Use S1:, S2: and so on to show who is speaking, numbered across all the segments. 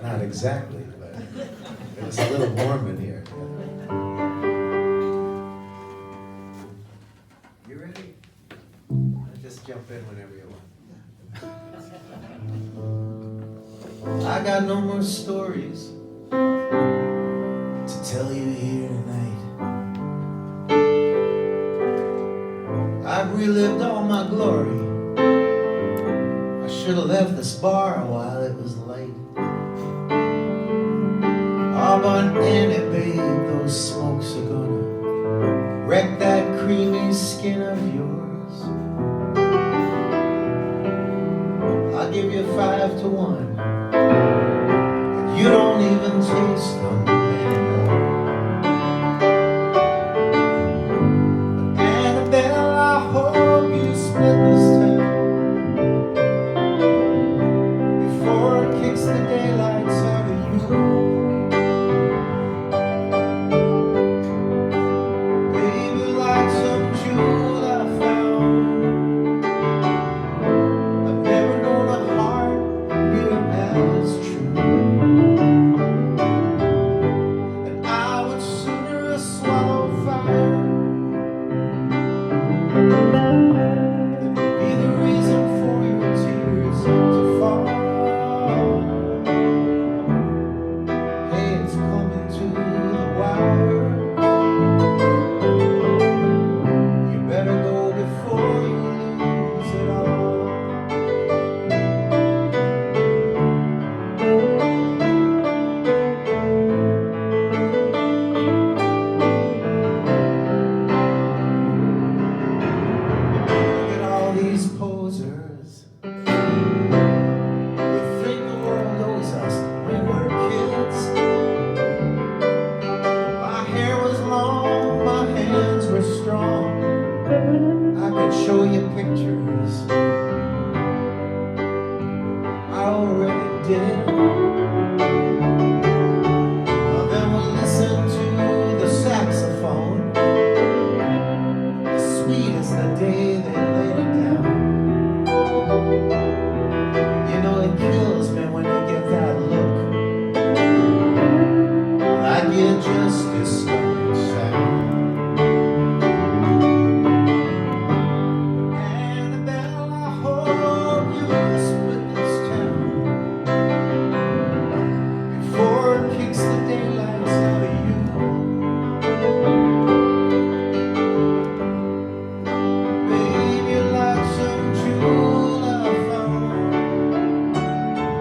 S1: Not exactly, but it was a little warm in here. You ready? Just jump in whenever you want. I got no more stories to tell you here tonight. I've relived all my glory. I should have left this bar while it was light. Oh, but Anabel, those smokes are gonna wreck that creamy skin of yours. I'll give you 5 to 1, and you don't even taste them anymore. But Anabel, I hope you split this town before it kicks the daylights out of you. Baby, like some jewel I found, I've never known a heart near as true. And I would sooner swallow fire than be the reason for your tears to fall. Hey, it's coming to the wire. You better go before you lose it all. Look at all these posers who think the world owes us when we're kids. My hair was long, my hands were strong. I could show you pictures. I already did. Well, then we'll listen to the saxophone, as sweet as the day they laid it down. You know it kills me when you get that look, like you just discovered sound. Anabel, I hope you split this town before it kicks the daylights out of you. Baby, you're like some jewel I found.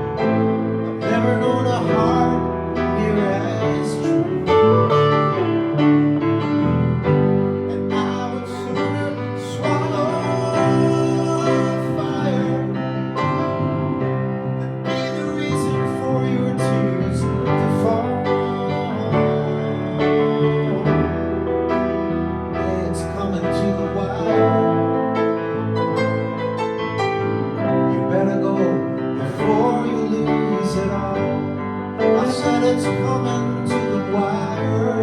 S1: I've never known a heart near as true. And I would sooner swallow fire than be the reason for your tears to fall. It's coming to the wire. You better go before you lose it all. I said it's coming to the wire.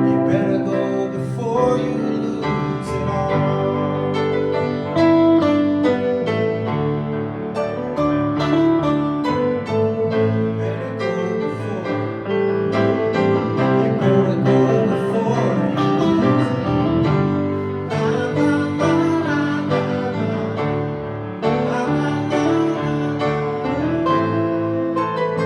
S1: You better go before you lose it all. Better go before. You better go before you lose it all. La, la, la, la, la, la. La, la, la, la, la.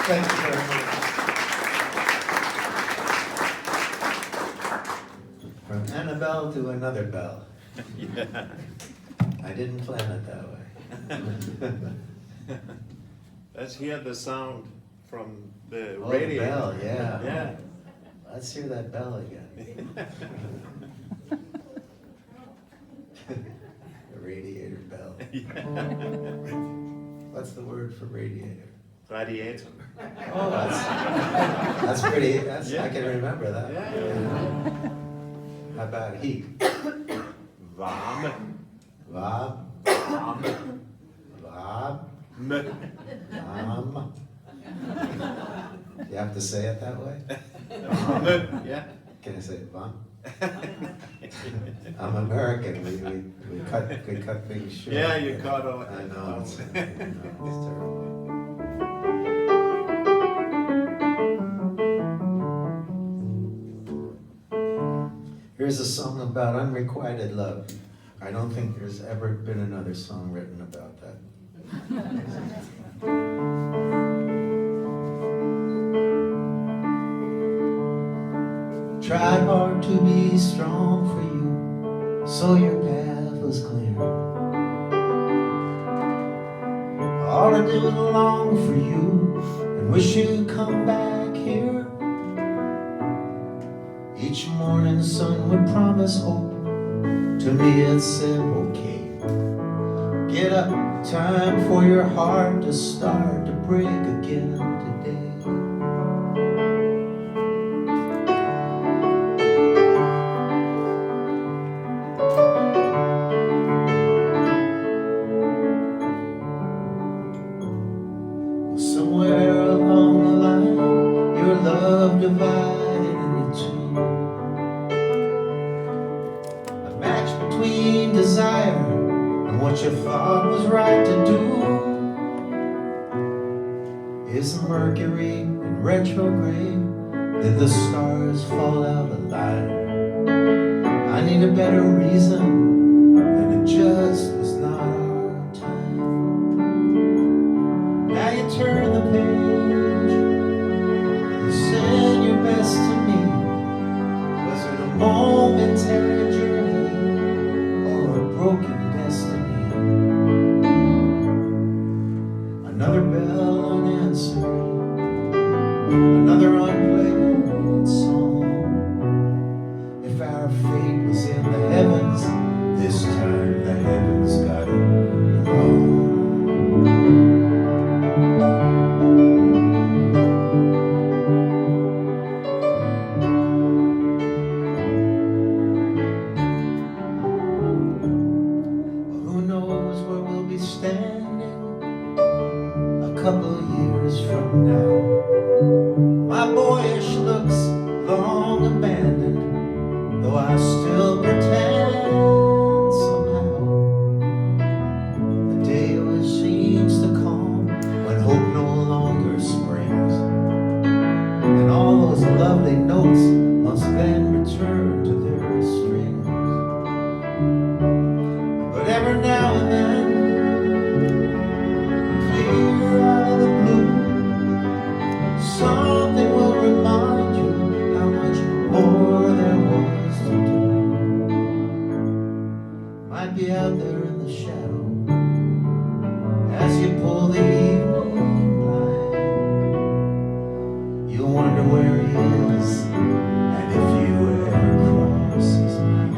S1: Thank you very much. From Anabel to another bell.
S2: Yeah.
S1: I didn't plan it that way.
S2: Let's hear the sound from the
S1: Oh,
S2: radio.
S1: the bell, yeah.
S2: Yeah.
S1: Let's hear that bell again. The radiator bell. What's the word for radiator?
S2: Radiator.
S1: Oh, that's pretty, I can remember that.
S2: Yeah.
S1: How about heat?
S2: Warm.
S1: Vab,
S2: Warm.
S1: vab,
S2: M.
S1: vam. You have to say it that way?
S2: Warm. Yeah.
S1: Can I say vam? I'm American, we cut things short.
S2: Yeah, you cut all.
S1: I know, it's terrible. Here's a song about unrequited love. I don't think there's ever been another song written about that. Tried hard to be strong for you, so your path was clear. All I do is long for you and wish you'd come back here. Each morning sun would promise hope. To me it said, okay, get up, time for your heart to start to break again today. Well, somewhere along the line, your love divided into two. Between desire and what you thought was right to do. Is Mercury in retrograde? Did the stars fall out of line? I need a better reason, and it just was not our time. Now you turn the page, you send your best to me. Was it a momentary journey? Broken destiny. Another bell unanswered, another unplayed song. If our fate was in the heavens, this time the heavens got it wrong. Standing a couple years from now, my boyish looks long abandoned, though I still pretend somehow. The day always seems to calm when hope no longer springs, and all those lovely notes must then return to their strings. But every now and then, something will remind you how much more there was to do. Might be out there in the shadow as you pull the evening blind. You'll wonder where he is and if you ever cross his mind.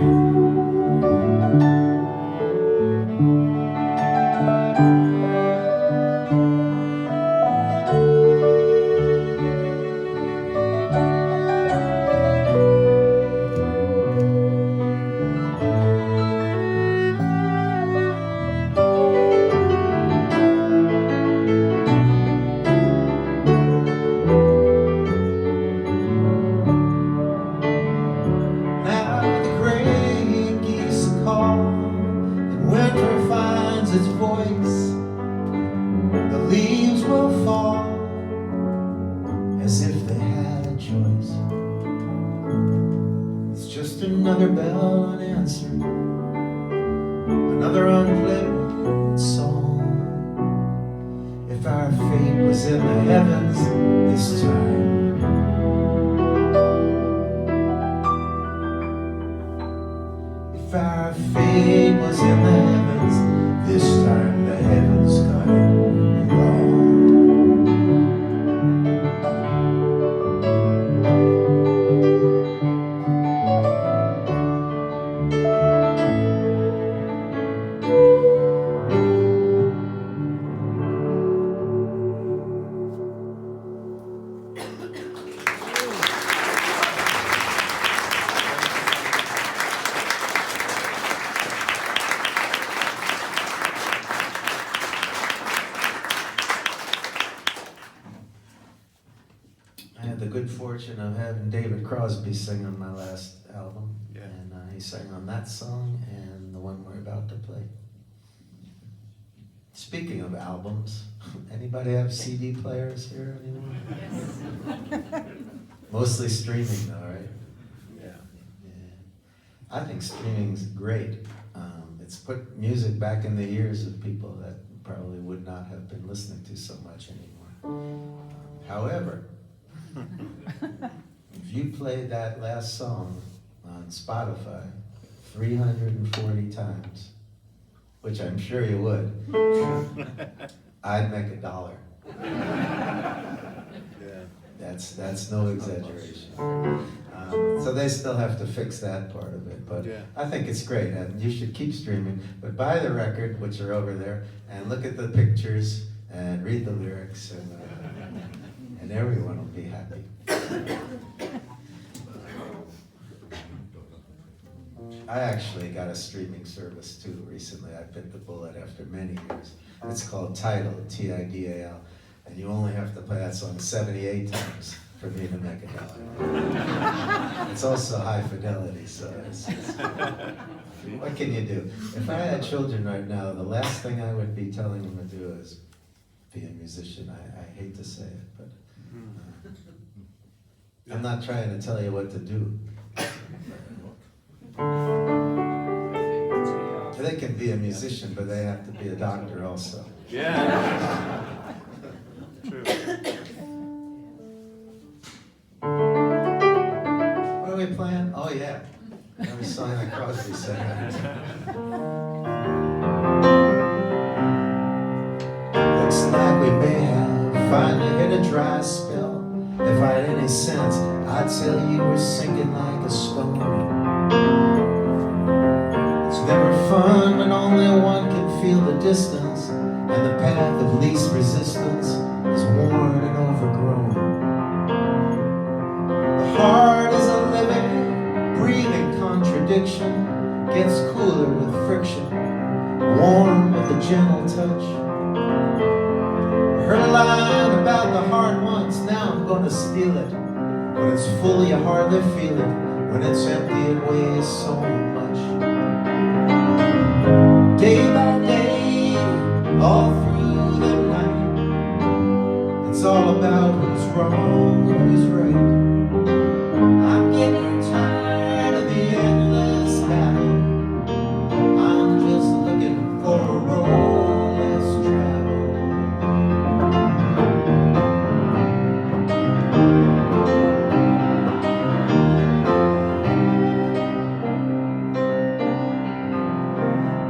S1: Its voice, the leaves will fall as if they had a choice. It's just another bell unanswered, another unplayed song. If our fate was in the heavens this time, if our fate was in the heavens this time, the heavens got it wrong. I had the good fortune of having David Crosby sing on my last album,
S2: Yeah.
S1: and he sang on that song and the one we're about to play. Speaking of albums, anybody have CD players here anymore?
S3: Yes.
S1: Mostly streaming though, right?
S2: Yeah.
S1: Yeah. I think streaming's great. It's put music back in the ears of people that probably would not have been listening to so much anymore. However, if you played that last song on Spotify 340 times, which I'm sure you would, I'd make $1.
S2: Yeah.
S1: That's no exaggeration. So they still have to fix that part of it, but
S2: Yeah.
S1: I think it's great, and you should keep streaming. But buy the record, which are over there, and look at the pictures and read the lyrics, and everyone will be happy. I actually got a streaming service too recently. I bit the bullet after many years. It's called Tidal, Tidal, and you only have to play that song 78 times for me to make $1. It's also high fidelity, so what can you do? If I had children right now, the last thing I would be telling them to do is be a musician. I hate to say it, but I'm not trying to tell you what to do. They can be a musician, but they have to be a doctor also.
S2: Yeah. True.
S1: What are we playing? Oh yeah, that was song that Crosby sang. Looks like we may have finally hit a dry spell. If I had any sense, I'd tell you we're sinking like a stone. It's never fun when only one can feel the distance, and the path of least resistance is worn and overgrown. The heart is a living, breathing contradiction, gets cooler with friction, warm with a gentle touch. I heard a line about the heart once, now I'm gonna steal it. When it's full you hardly feel it, when it's empty it weighs so much. Day by day, all through the night, it's all about who's wrong and who's right. I'm getting tired of the endless battle. I'm just looking for a road less traveled.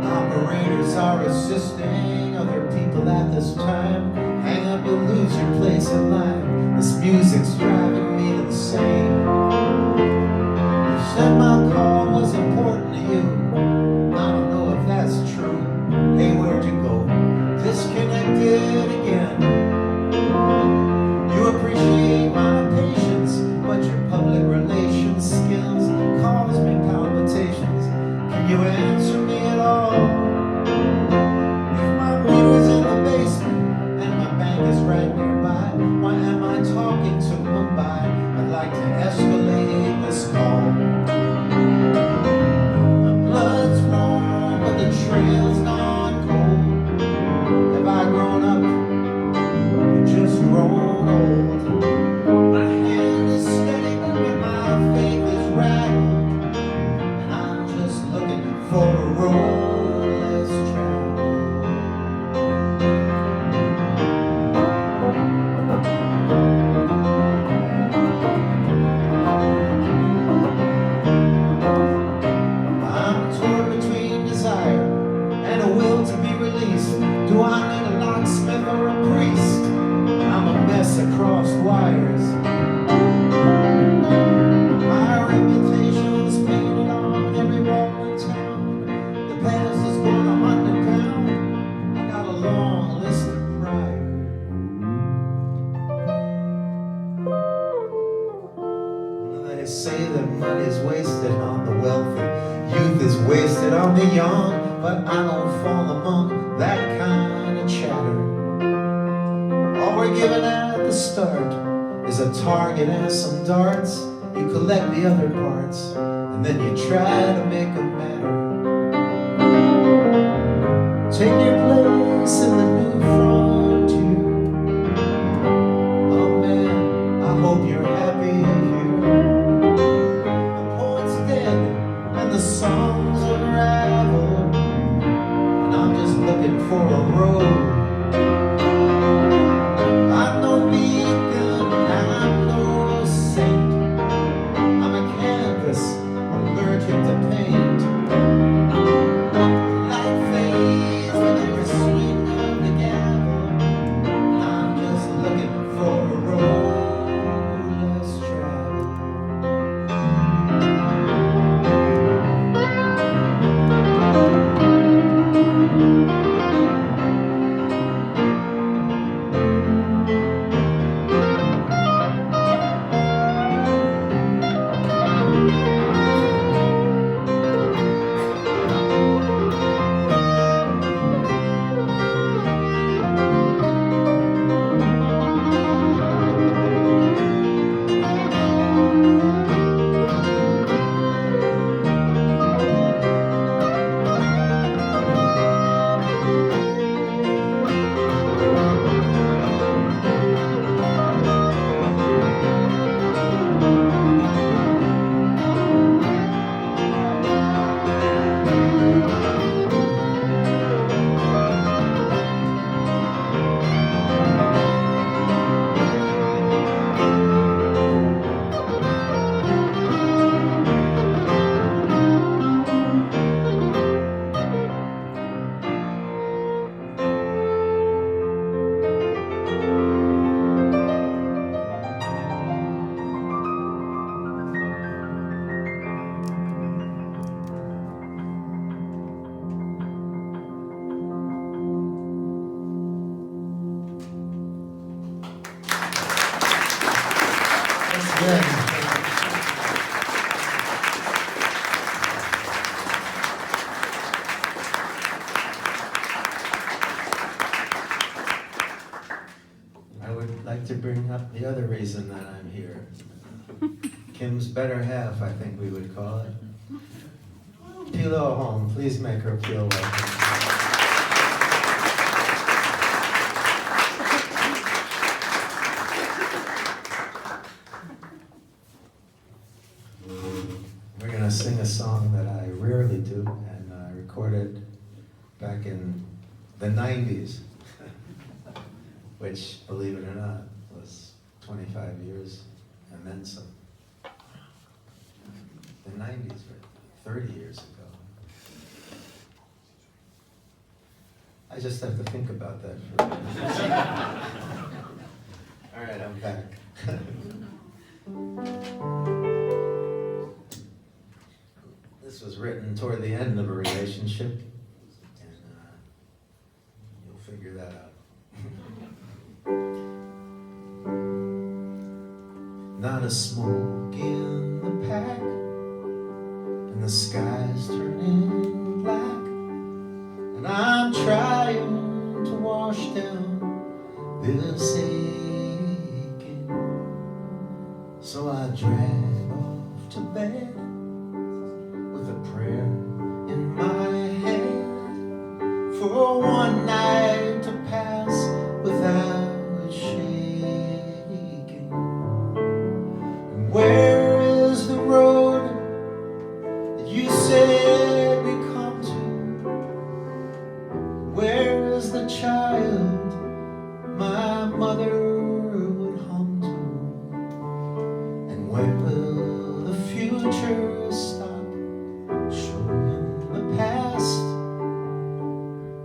S1: Operators are assisting other people at this time. Hang up, you'll lose your place in line. This music's driving me insane. You said my call was important to you. I don't know if that's true. Hey, where'd you go? Disconnected again. You appreciate my patience, but your public relations skills cause me palpitations. Can you answer me at all? If my meter's in the basement and my bank is right nearby, why am I talking to Mumbai? I'd like to escalate this call. My blood's warm, but the trail's gone cold. Have I grown up? young, but I don't fall among that kind of chatter. All we're given at the start is a target and some darts. You collect the other parts, and then you try to make them matter. Take your place in the new frontier. Oh man, I hope you're happy here. The poet's dead and the songs unraveled, and I'm just looking for a road. I'm no beacon, I'm no saint. I'm a canvas allergic to paint. I would like to bring up the other reason that I'm here. Kim's better half, I think we would call it. Pilo home, please make her feel welcome. We're going to sing a song that I rarely do, and I recorded back in the 90s, which, believe it or not, was 25 years and then some. The 90s were 30 years ago. I just have to think about that for a minute. All right, I'm back. This was written toward the end of a relationship, and you'll figure that out. Not a smoke in the pack, and the sky's turning black, and I'm trying to wash down this aching. So I drag off to bed with a prayer in my head for one night to pass without shaking. And where is the road that you said we come to? Where is the child my mother would hum to? And when will the future stop showing the past?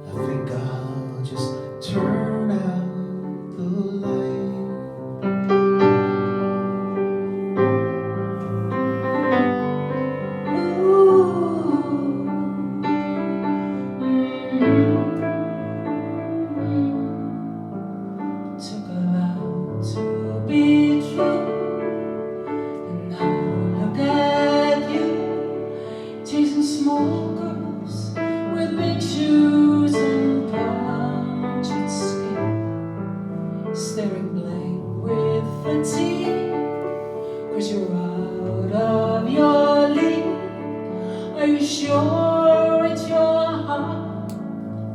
S1: I think I'll just turn out the light. Took a
S3: staring blank with fatigue, 'cause you're out of your league. Are you sure it's your heart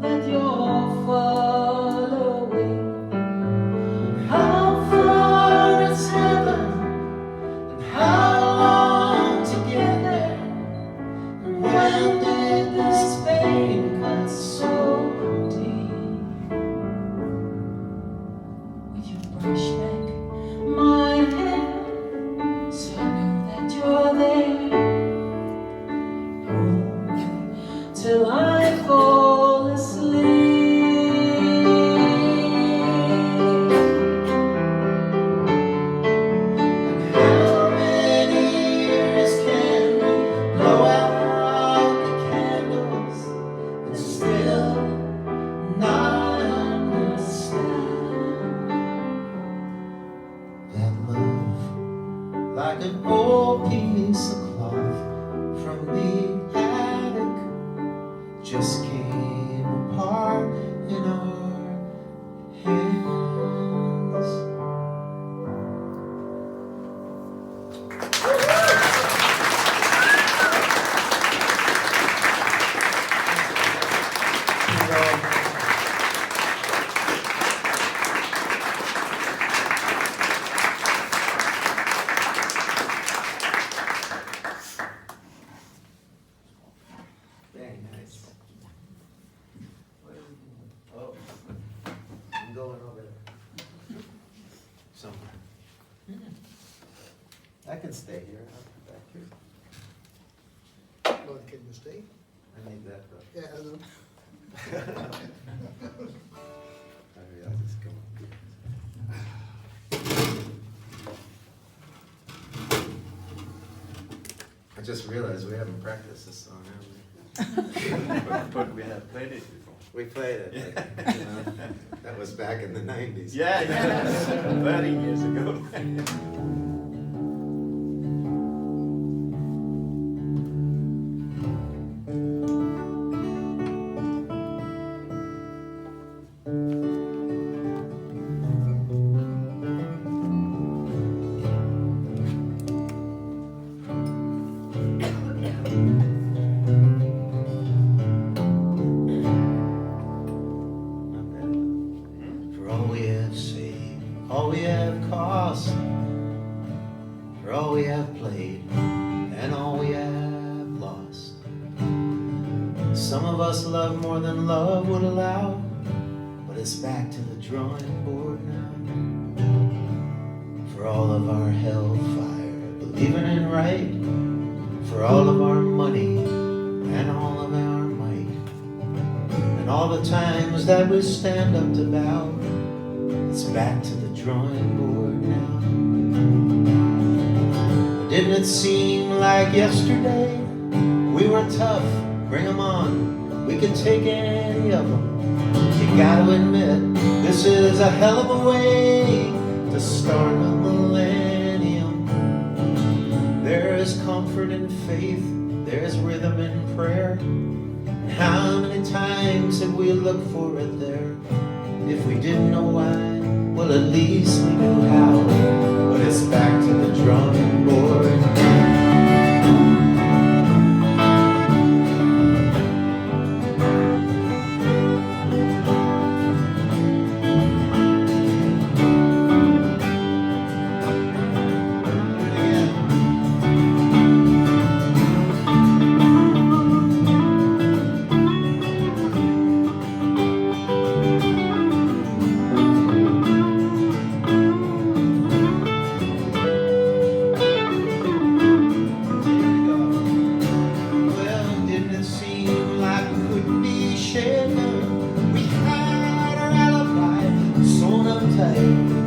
S3: that you're following? How far is heaven and how long to get there? And when did this pain cut so deep? Will you brush back my hair so I know that you're there? Hold me till I fall asleep. How many years can we blow out the candles and still not understand that love, like an old piece of cloth from the attic, just came apart in our hands? Very nice. Oh, I'm going over there. Somewhere. I can stay here. I'll come back here.
S4: Well, can you stay?
S1: I need that though.
S4: Yeah, I know.
S1: Maybe I'll just come up here. I just realized we haven't practiced this song, have we?
S2: But we have played it before.
S1: We played it, like, you know, that was back in the 90s.
S2: Yeah, 30 years ago.
S1: Not bad. For all we have saved, all we have cost, for all we have played, and all we have lost. Some of us love more than love would allow, but it's back to the drawing board now. For all of our hellfire, believing in right, for all of our money and all of our might, and all the times that we stand up to bow, it's back to the drawing board now. Didn't it seem like yesterday we were tough, bring 'em on, we could take any of 'em. You gotta admit, this is a hell of a way to start a millennium. There is comfort in faith, there's rhythm in prayer. How many times have we looked for it there? If we didn't know why, well at least we knew how. But it's back to the drawing board.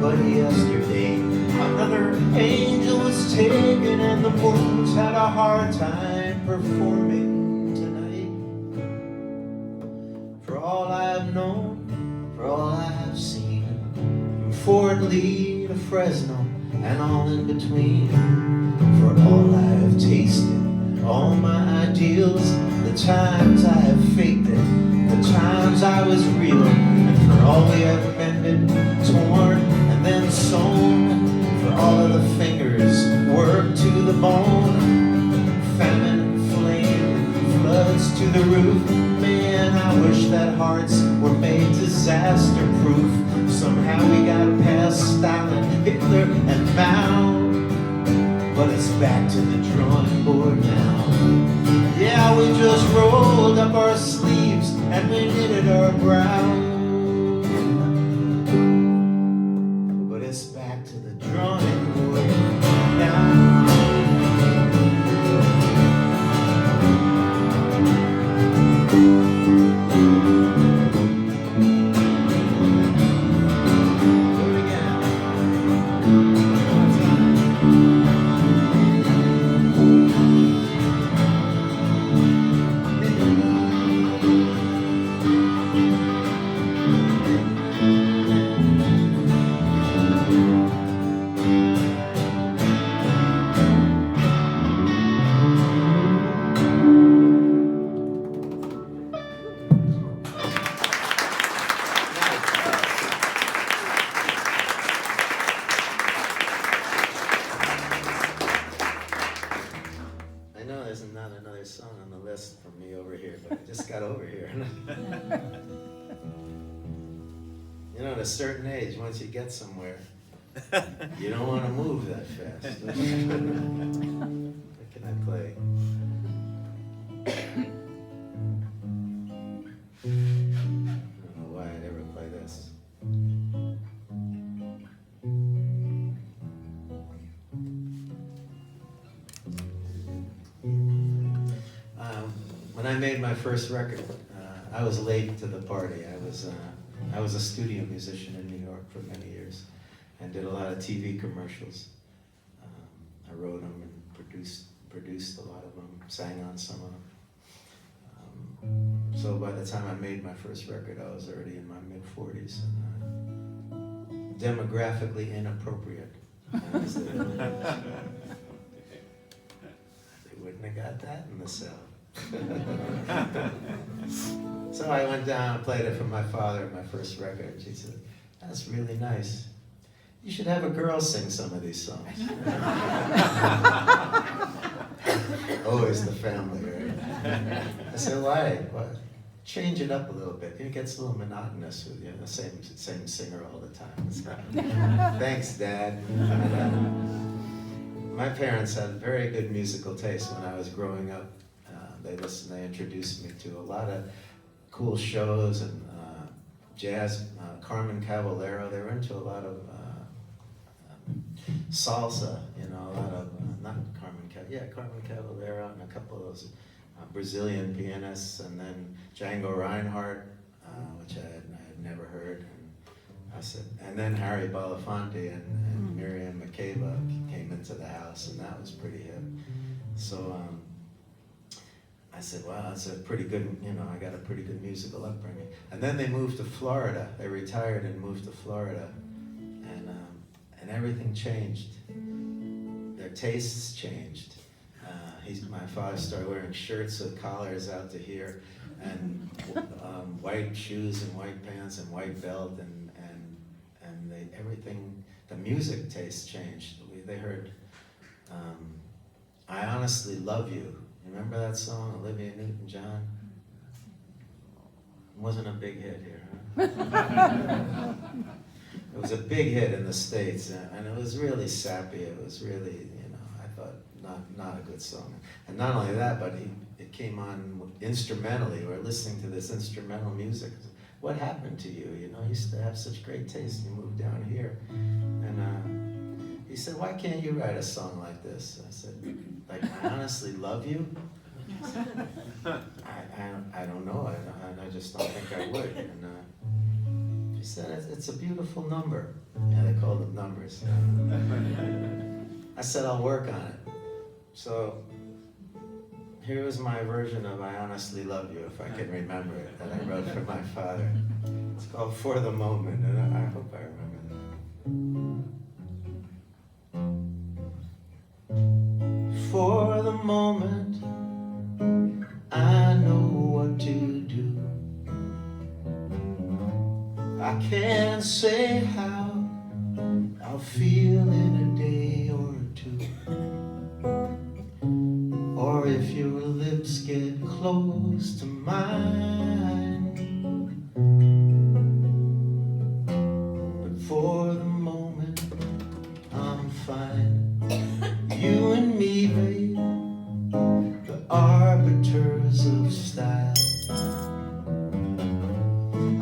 S1: But yesterday another angel was taken, and the moons had a hard time performing tonight. For all I have known, for all I have seen, from Fort Lee to Fresno and all in between, for all I have tasted, all my ideals, the times I have faked it, the times I was real, and for all we have bended, torn, and sewn, for all of the fingers worked to the bone. Famine, flame, floods to the roof. Man, I wish that hearts were made disaster-proof. Somehow we got past Stalin, Hitler, and Mao. But it's back to the drawing board now. Yeah, we just rolled up our sleeves and we knitted our brow. But it's back to the drawing board now. Song on the list from me over here, but I just got over here. You know, at a certain age, once you get somewhere, you don't want to move that fast. What can I play? I don't know why I'd ever play this. When I made my first record, I was late to the party. I was a studio musician in New York for many years and did a lot of TV commercials. I wrote them and produced a lot of them, sang on some of them. So by the time I made my first record, I was already in my mid-40s. Demographically inappropriate. They wouldn't have got that in the South. So I went down and played it for my father, my first record. She said, "That's really nice. You should have a girl sing some of these songs." Always the family, right? I said, why? Well, change it up a little bit. It gets a little monotonous with the same singer all the time. So, thanks, Dad. And, my parents had very good musical taste when I was growing up. They introduced me to a lot of cool shows and jazz. Carmen Caballero, they were into a lot of salsa, you know, a lot of, Carmen Caballero and a couple of those Brazilian pianists, and then Django Reinhardt, which I had never heard. And I said, and then Harry Belafonte and Miriam Makeba came into the house, and that was pretty hip. So I said, wow, that's a pretty good, I got a pretty good musical upbringing. And then they moved to Florida. They retired and moved to Florida. And everything changed. Their tastes changed. My father started wearing shirts with collars out to here, and white shoes and white pants and white belt, and everything, the music taste changed. They heard I Honestly Love You. Remember that song, Olivia Newton-John? It wasn't a big hit here, huh? It was a big hit in the States, and it was really sappy. It was really, I thought, not a good song. And not only that, but it came on instrumentally. We're listening to this instrumental music. What happened to you? You used to have such great taste. You moved down here. And he said, why can't you write a song like this? I said, like, I Honestly Love You? I don't know. I just don't think I would. And he said, it's a beautiful number. Yeah, they call them numbers. I said, I'll work on it. So here was my version of I Honestly Love You, if I can remember it, that I wrote for my father. It's called For the Moment, and I hope I remember that. For the moment, I know what to do. I can't say how, I'll feel in a day or two. Or if your lips get close to mine. But for the moment, I'm fine. You and me, babe, the arbiters of style.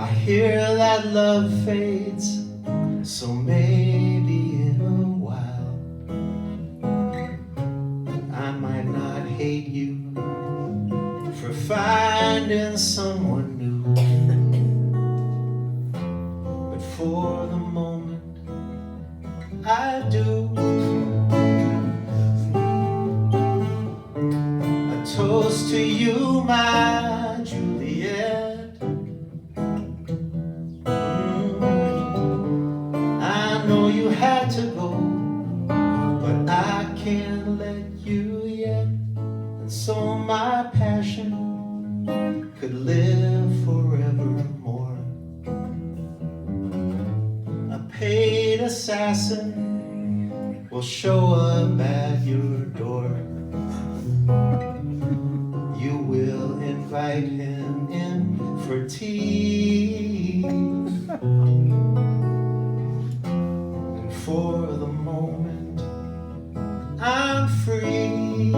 S1: I hear that love fades, so maybe in a while I might not hate you for finding someone new. But for the moment I do. A toast to you, my Juliet. I know you had to go, but I can't let you yet. And so my passion could live forevermore. A paid assassin will show up at your door. You will invite him in for tea. And for the moment, I'm free.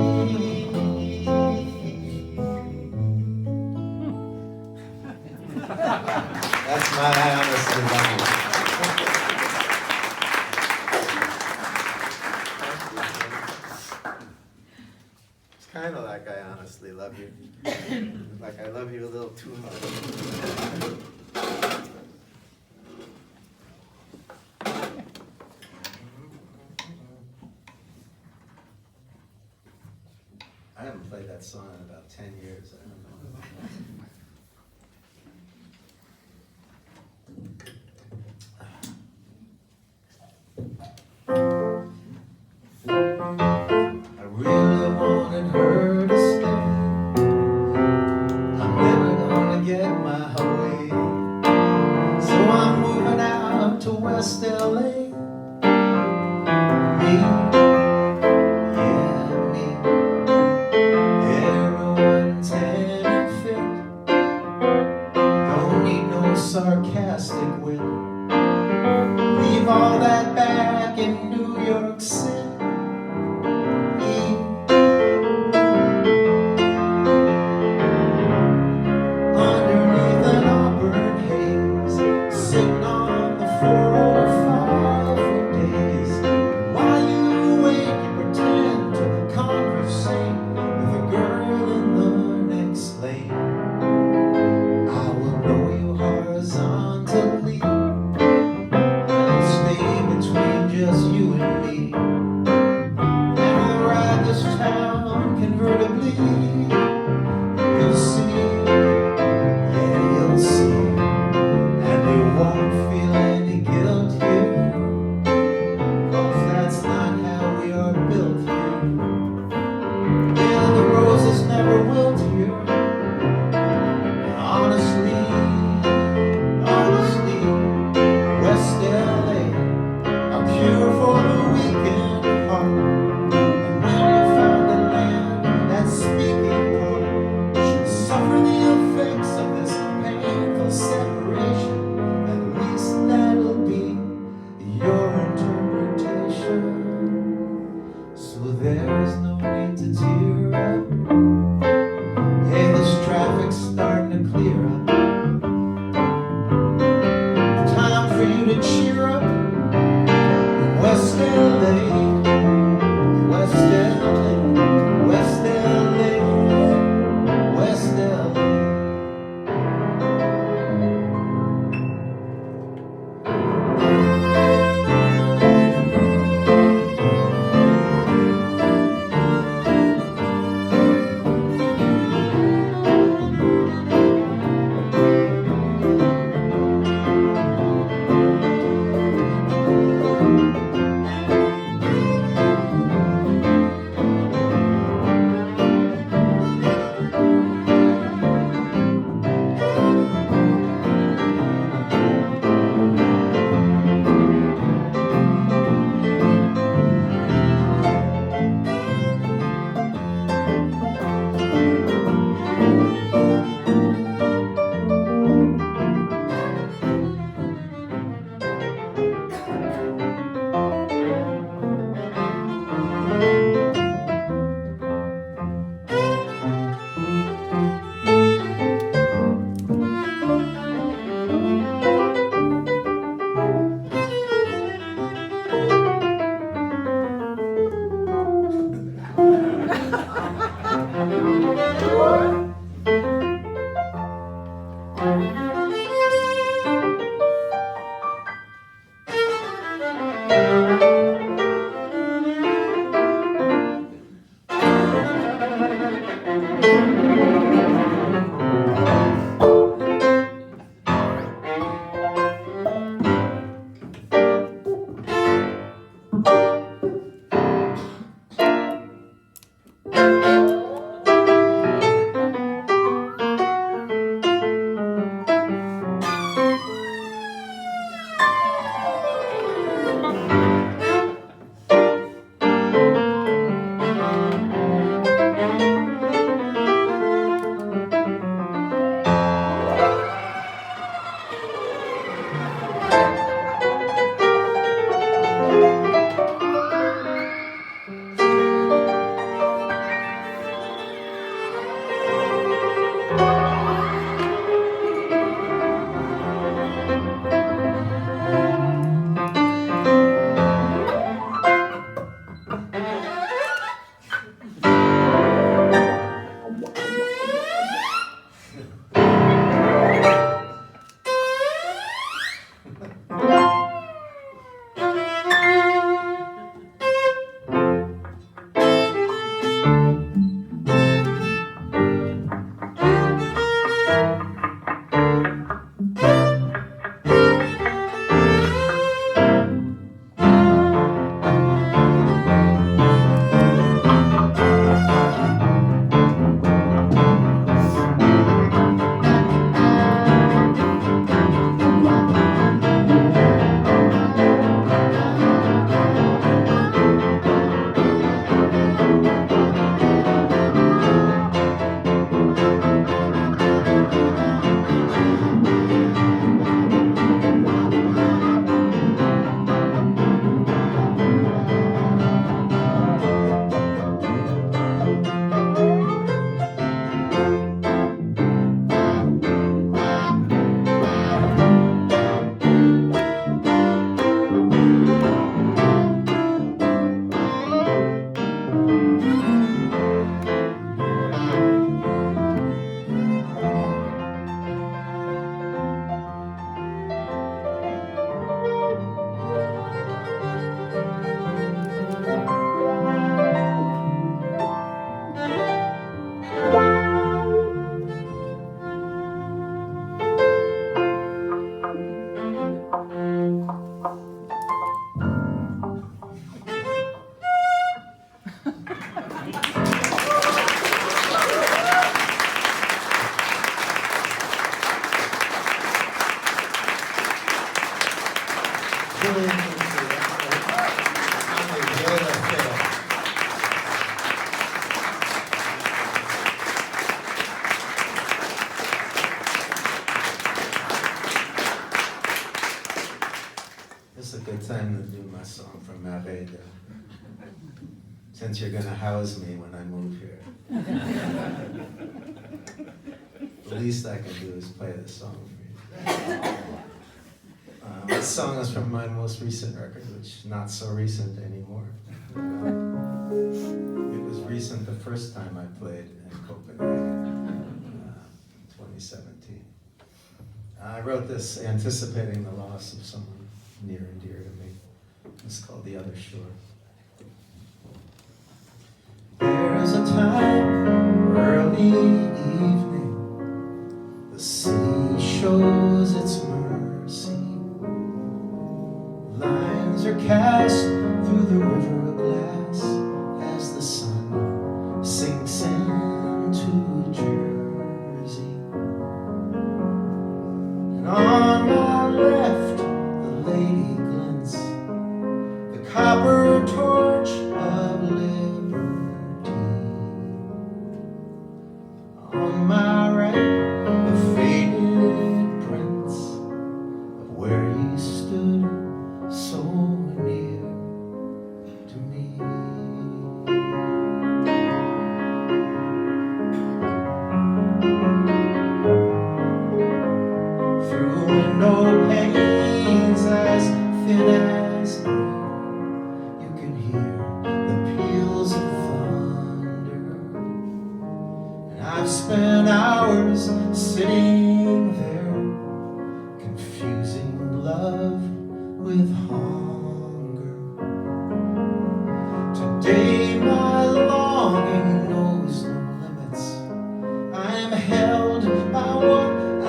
S1: That's my honest opinion. It's kind of like I honestly love you. Like I love you a little too much. I haven't played that song in about 10 years. I don't know. I really wanted her to stay. I'm never gonna get my way. So I'm moving out to West LA. Me, yeah, me. Everyone's hand and fit. Don't need no sarcastic wit. Leave all that back in New York City. Underneath an auburn haze, sitting on the 405. really appreciate it. This is a good time to do my song from Anabel. Since you're going to house me when I move here. The least I can do is play the song for you. This song is from my most recent record, which is not so recent anymore. It was recent the first time I played in Copenhagen, 2017. I wrote this anticipating the loss of someone near and dear to me. It's called The Other Shore. There's a time, early evening, the sea shows its mercy. Lines are cast through the river of glass as the sun sinks into Jersey. And on my left, the lady glints, the copper torch of liberty. On my right, the faded prints of where he stood so near to me. Through window panes as thin as air, you can hear the peals of thunder. And I've spent hours sitting there, confusing love with hunger. Today my longing knows no limits. I am held by what I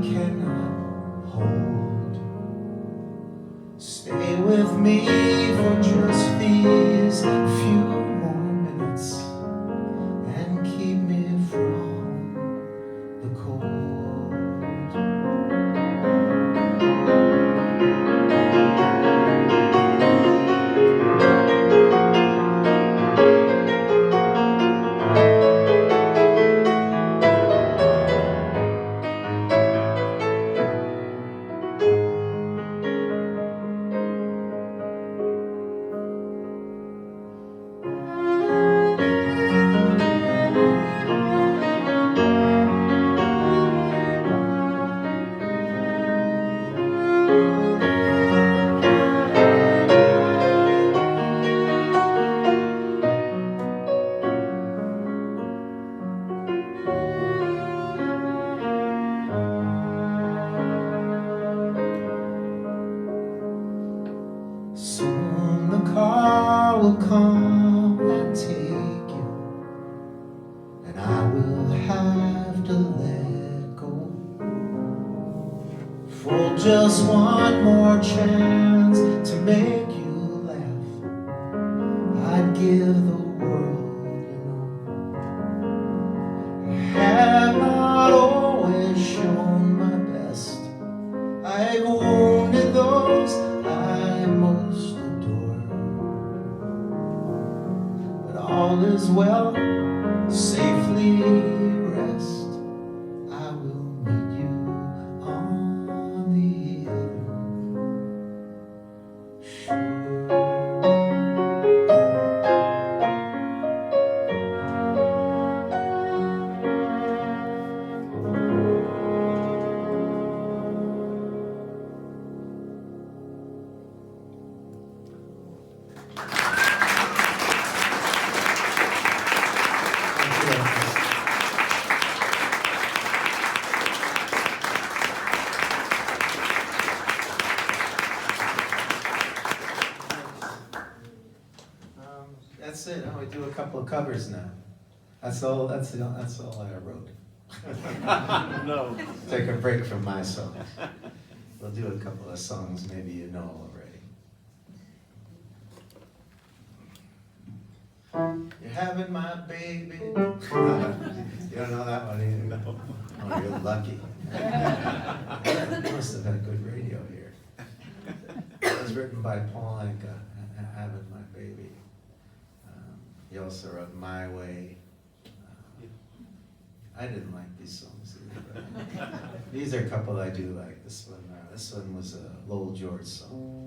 S1: cannot hold. Stay with me for just these few more minutes and keep me from the cold. Soon the car will come and take you, and I will have to let go. For just one more chance to make you laugh, I'd give the world, you know. I have not always shown my best. I've wounded those I most adore. But all is well, safely rest. I will meet you on the other shore. That's it. Oh, we do a couple of covers now. That's all I wrote.
S2: No.
S1: Take a break from my songs. We'll do a couple of songs maybe you know already. You're having my baby. You don't know that one either?
S2: No.
S1: Oh, you're lucky. You must have had good radio here. written by Paul Anka, Having My Baby. He also wrote My Way. I didn't like these songs either, but these are a couple I do like. This one was a Lowell George song.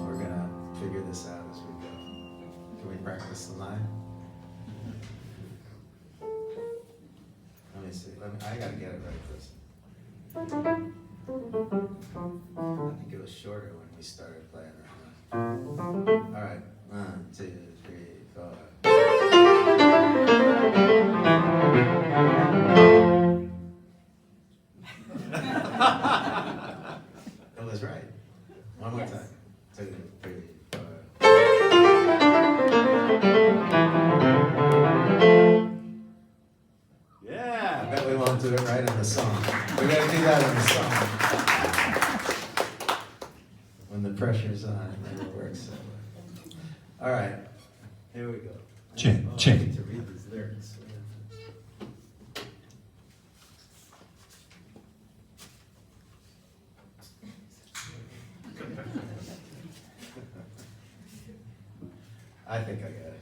S1: We're gonna figure this out as we go. Can we practice the line? Let me see. I gotta get it right first. I think it was shorter when we started playing around. All right, 1, 2, 3, 4. That was right. One more time. 2, 3, 4.
S2: Yeah.
S1: I bet we won't do it right in the song. We're gonna do that in the song. When the pressure's on, it never works that way. All right, here we go.
S4: Check,
S1: I
S4: check.
S1: need to read these lyrics. I think I got it.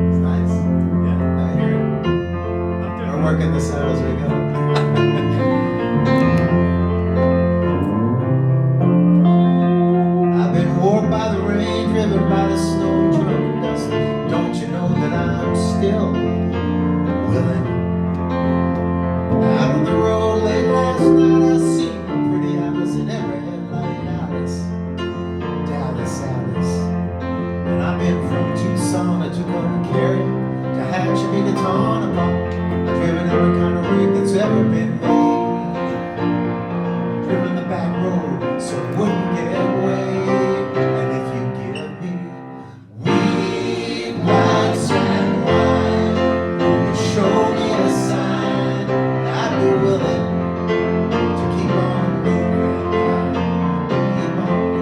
S1: It's nice.
S2: Yeah.
S1: I hear it.
S2: I'm doing
S1: We're working this out as we go. I've been warped by the rain, driven by the snow, drunk and dusty. Don't you know that I'm still willing? Out on the road late last night, I seen a pretty Alice in every headlight. Alice, Dallas, Alice. And I've been from Tucson to Tacoma, Cary, to Hatchie, to Tonopah. I've driven every kind of rig that's ever been made. Driven the back road so it wouldn't get away. And if you give me weed, wax, and wine, and show me a sign, I'd be willing to keep on moving, keep on moving.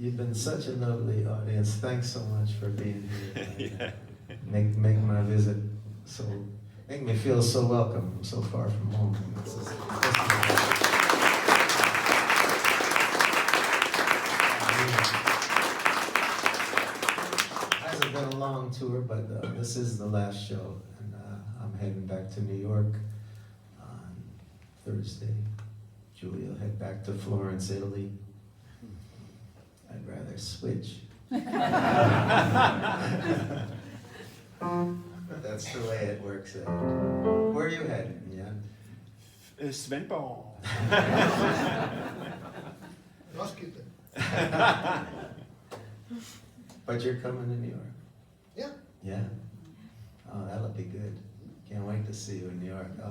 S1: You've been such a lovely audience. Thanks so much for being here.
S2: Yeah.
S1: Make my visit so, make me feel so welcome. I'm so far from home. Hasn't been a long tour, but this is the last show, and I'm heading back to New York on Thursday. Julie will head back to Florence, Italy. I'd rather switch. That's the way it works out. Where are you headed, Jan?
S2: Svendborg.
S4: Roskilde.
S1: But you're coming to New York?
S4: Yeah.
S1: Yeah? Oh, that'll be good. Can't wait to see you in New York. I'll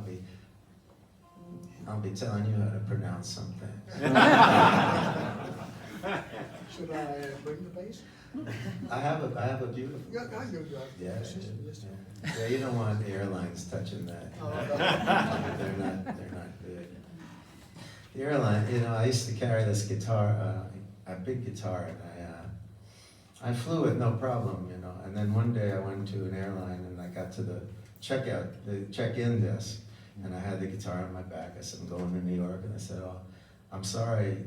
S1: be telling you how to pronounce some things.
S4: Should I bring the bass?
S1: I have a beautiful.
S4: Yeah, you
S1: Yeah,
S4: yes, yes.
S1: yeah, you don't want the airlines touching that.
S4: Oh, no.
S1: They're not good. The airline, I used to carry this guitar, a big guitar, and I flew it no problem, And then one day I went to an airline and I got to the check-in desk, and I had the guitar on my back. I said, I'm going to New York, and I said, oh, I'm sorry,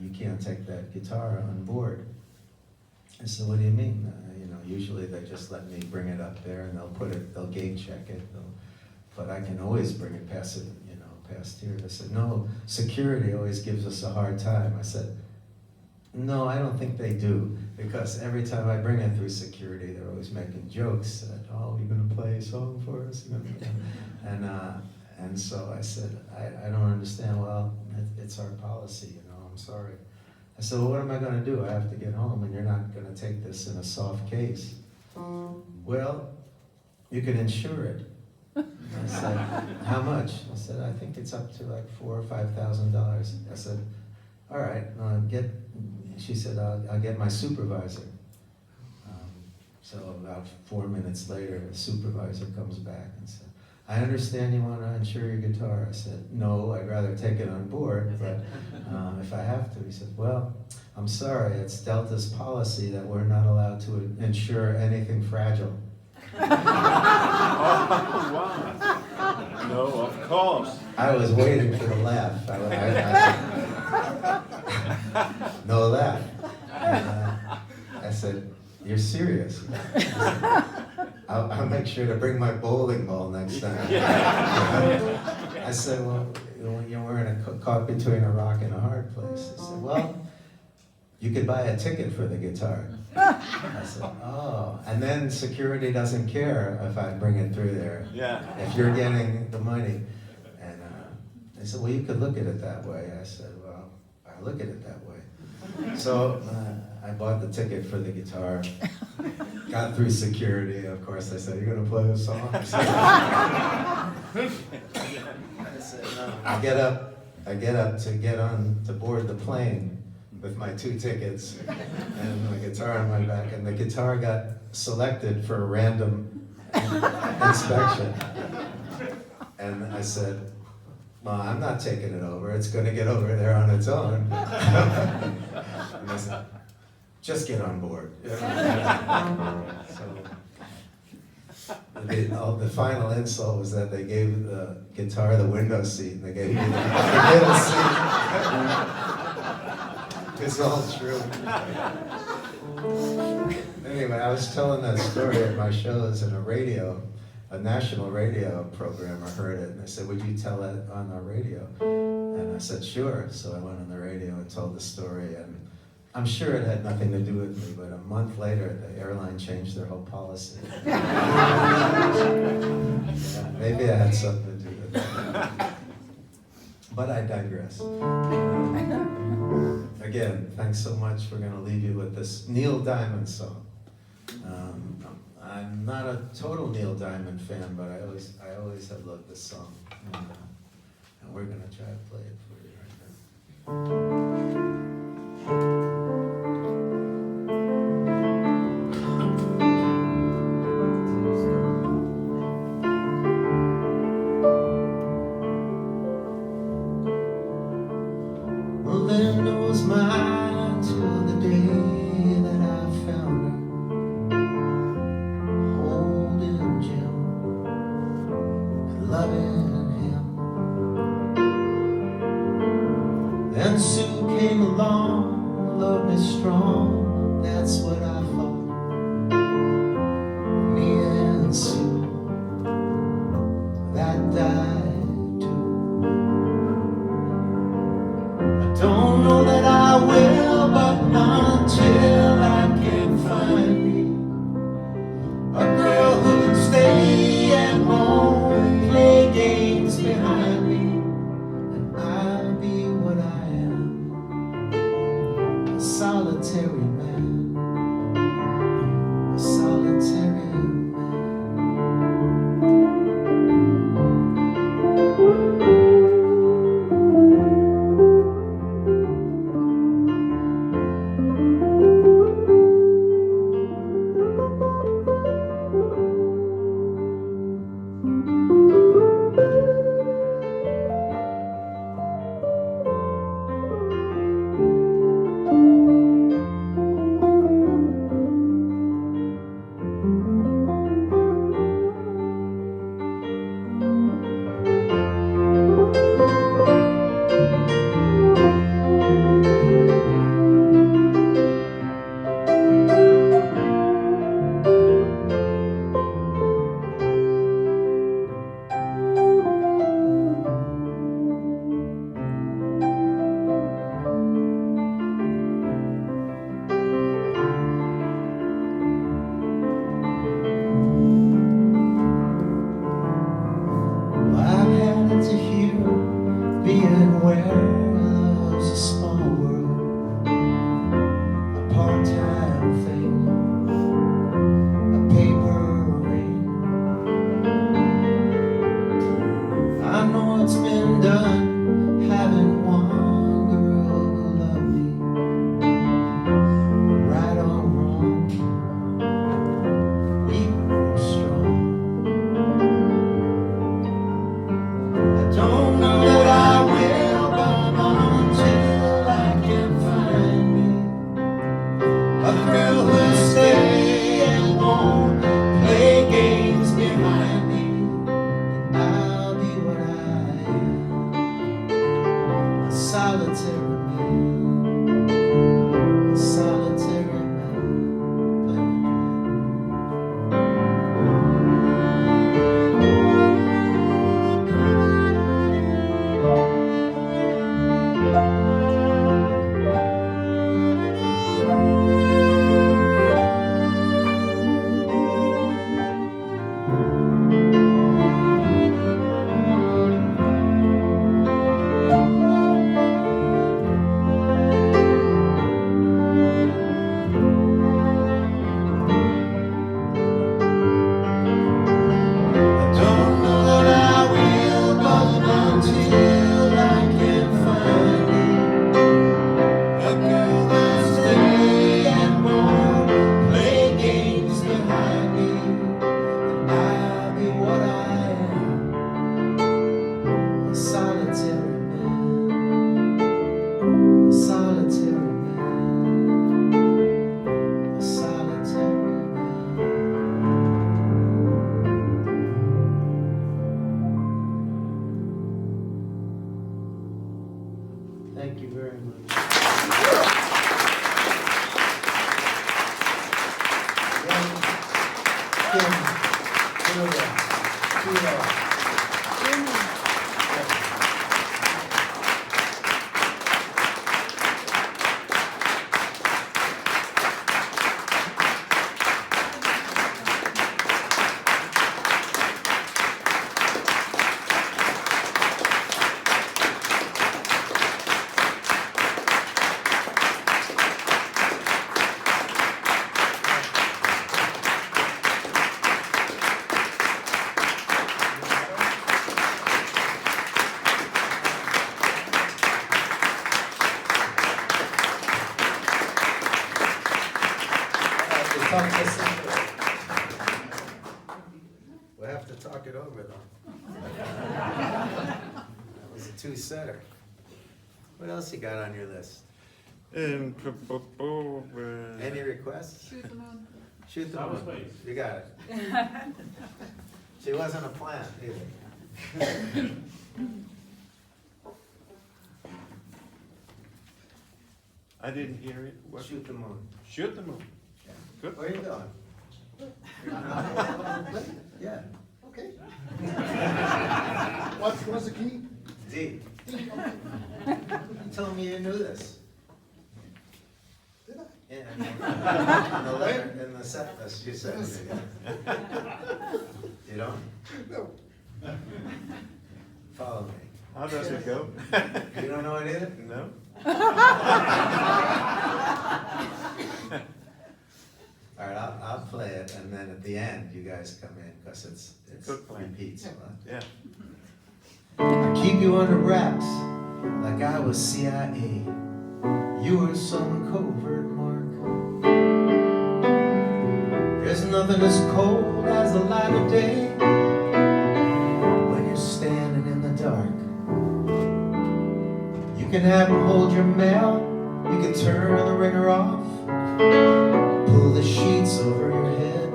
S1: you can't take that guitar on board. I said, what do you mean? Usually they just let me bring it up there and they'll gate check it. But I can always bring it past here. They said, no, security always gives us a hard time. I said, no, I don't think they do, because every time I bring it through security, they're always making jokes that, oh, you're gonna play a song for us? And so I said, I don't understand. Well, it's our policy, I'm sorry. I said, well, what am I gonna do? I have to get home, and you're not gonna take this in a soft case. Well, you can insure it. I said, how much? I said, I think it's up to like $4,000 or $5,000. I said, all right, she said, I'll get my supervisor. So about 4 minutes later, the supervisor comes back and said, I understand you want to insure your guitar. I said, no, I'd rather take it on board, but if I have to. He said, well, I'm sorry, it's Delta's policy that we're not allowed to insure anything fragile.
S2: Oh, wow. No, of course.
S1: I was waiting for the laugh. No laugh. And, I said, you're serious? He said, I'll make sure to bring my bowling ball next time. I said, well, we're caught between a rock and a hard place. He said, well, you could buy a ticket for the guitar. I said, oh. And then security doesn't care if I bring it through there.
S2: Yeah.
S1: If you're getting the money. And they said, well, you could look at it that way. I said, well, I look at it that way. So I bought the ticket for the guitar, got through security. Of course, I said, you're going to play a song? I said, no. I get up to board the plane with my 2 tickets and my guitar on my back, and the guitar got selected for a random inspection. And I said, well, I'm not taking it over. It's going to get over there on its own. And I said, just get on board. So the final insult was that they gave the guitar the window seat, and they gave me the middle seat. It's all true. Anyway, I was telling that story at my shows in a national radio programmer heard it, and they said, would you tell it on the radio? And I said, sure. So I went on the radio and told the story, and I'm sure it had nothing to do with me, but a month later, the airline changed their whole policy. Yeah, maybe I had something to do with that. But I digress. Again, thanks so much. We're going to leave you with this Neil Diamond song. I'm not a total Neil Diamond fan, but I always have loved this song. And we're going to try to play it for you right now. Well, there goes mine till the day Then Sue came along, loved me strong, that's what I thought. Me and Sue, that died too. I don't know that I will, but until I can find me a girl who'd stay and won't play games behind me, and I'll be what I am, a solitary man, a solitary man. Thank you very much. We'll have to talk it over though. That was a two-setter. What else you got on your list? Any requests?
S5: Shoot them on.
S1: Shoot them on. You got it. She wasn't a plant either.
S2: I didn't hear it. What?
S1: Shoot the moon.
S2: Shoot the moon.
S1: Yeah.
S2: Good.
S1: Where are you going? Yeah.
S4: Okay. What's the key?
S1: D.
S4: D, okay.
S1: You told me you knew this.
S4: Did I?
S1: Yeah. In the letter, in the set list, you said it. You don't?
S4: No.
S1: Follow me.
S2: How does it go?
S1: You don't know it either?
S2: No?
S1: All right, I'll play it, and then at the end, you guys come in, because it's
S2: Good plan.
S1: repeats a lot.
S2: Yeah.
S1: I keep you under wraps, like I was CIA. You were some covert mark. There's nothing as cold as the light of day when you're standing in the dark. You can have him hold your mail, you can turn the ringer off, pull the sheets over your head.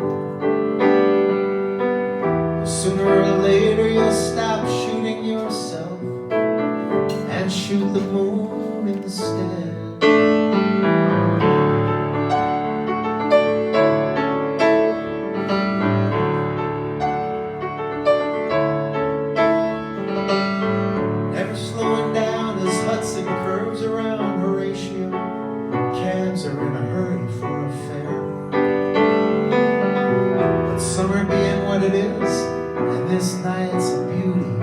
S1: Sooner or later you'll stop shooting yourself and shoot the moon instead. Never slowing down as Hudson curves around Horatio. Cabs are in a hurry for a fare. But summer being what it is, and this night's a beauty,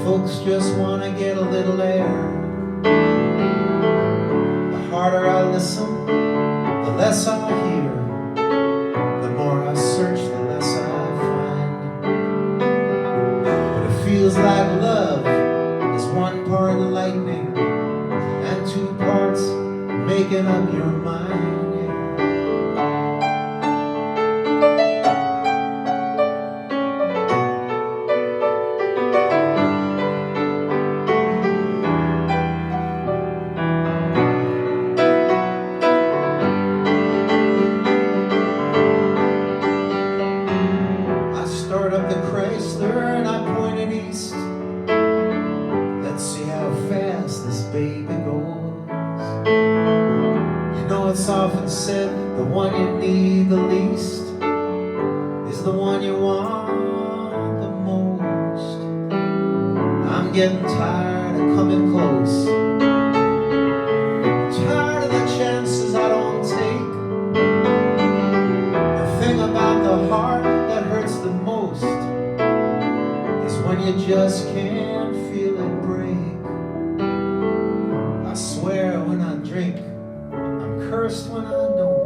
S1: folks just want to get a little air. The harder I listen, the less I hear. The more I search, the less I find. But it feels like love is one part lightning and two parts making up your mind. Start up the Chrysler and I pointed east. Let's see how fast this baby goes. You know it's often said the one you need the least is the one you want the most. I'm getting tired of coming close, tired of the chances I don't take. The thing about the heart that hurts the most is when you just can't feel it break. I swear when I drink, I'm cursed when I know